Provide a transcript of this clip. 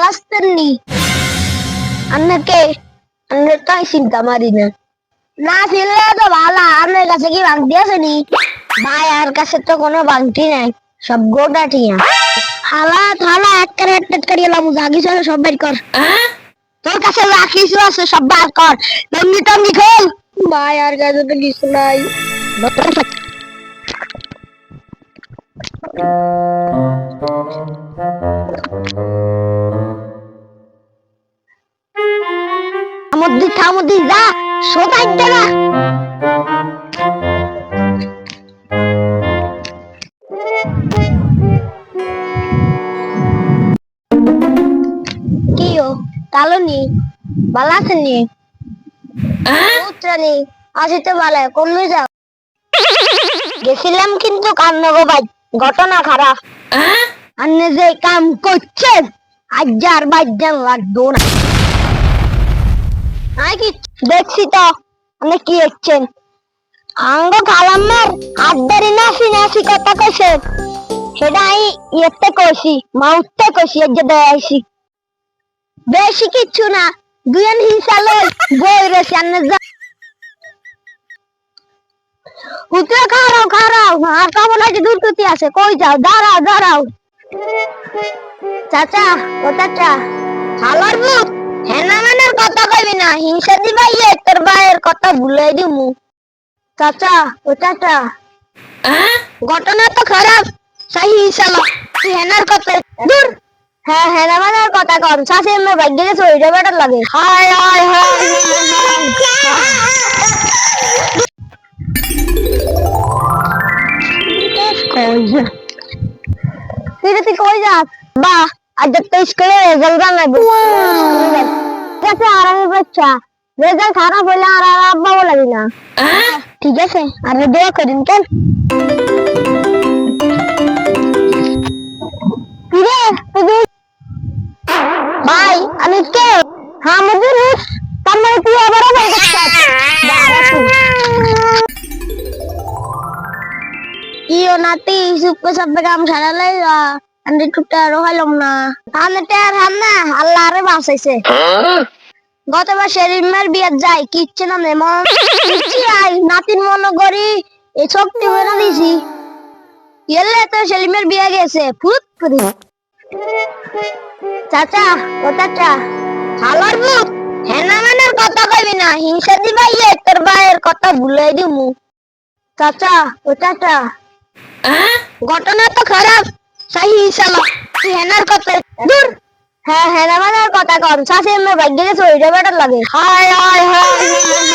আসতেননি আপনাকে তাই চিন্তা মারি না না ছিল তো ভালো আপনার কাছে কি ভাঙতি আসেনি ভাই আর কাছে তো কোনো ভাঙতি নাই সব গোটা টিয়া হালা থালা এক করে এলাম জাগি চলে সব বের কর তোর কাছে রাখিস আছে সব বার কর টঙ্গি টঙ্গি খোল ভাই আর কাছে তো কিছু নাই থামদি যা সোতাই দে না কিও কালনি বালাসনি উত্রানি আসিতে বালা কোন যাও গেছিলাম কিন্তু কান্নগো ভাই ঘটনা খারাপ আপনি যে কাম করছেন আজ আর বাজ্যান লাগতো না কি দেখছি তো আপনি কি দেখছেন আঙ্গ খালাম্মার আড্ডারি নাসি কথা কইছে সেটা আমি ইয়েতে কইছি মাউতে কইছি এর যে দেয়াইছি বেশি কিচ্ছু না দুয়ান হিসালে বই রেছি আপনি উঠে খারাও আর কেমন আছে দুর্গতি আছে কই যাও দাঁড়াও চাচা ও চাচা হালার মুখ হেনা মানের কথা কইবি না হিংসা দিবাই তোর ভাইয়ের কথা ভুলাই দিমু চাচা ও চাচা ঘটনা তো খারাপ সাহি ইনশাআল্লাহ তুই হেনার কথা দূর হ্যাঁ হেনা মানের কথা কর চাচা এমনি ভাগ্যে গেছে ওইটা বেটার লাগে হায় হায় হায় তুই কই যাস বা আজ তো স্কুলে রেজাল্ট জানাবো ঠিক আছে আর আমি বাচ্চা রেজাল্ট খারাপ হইলে আর আব্বা বলাবি না ঠিক আছে আর দোয়া করেন কেন ভাই আমি কে হামদুল তোমার তুই আবার ইও নাতি সুপে সবে কাম সারালাই আন্দি টুটা রহাইলাম না তাহলে টের হামনা আল্লাহরে বাঁচাইছে গতবার শেরিমের বিয়ে যাই কিচ্ছে না মন কিচ্ছি আই নাতির মনে করি এই শক্তি মেরা দিছি এলে তো শেরিমের বিয়ে গেছে ফুট করে চাচা ও চাচা হালার মুখ হেনা মানের কথা কইবি না হিংসা দিবাই তোর ভাইয়ের কথা ভুলাই দিমু চাচা ও চাচা ঘটনা তো খারাপ সাহি ইনশাআল্লাহ তুই হেনার কথা দূর হ্যাঁ হেনা মানের কথা কর চাচা এমনি ভাগ্যে গেছে ওইটা বেটার লাগে হায় হায় হায়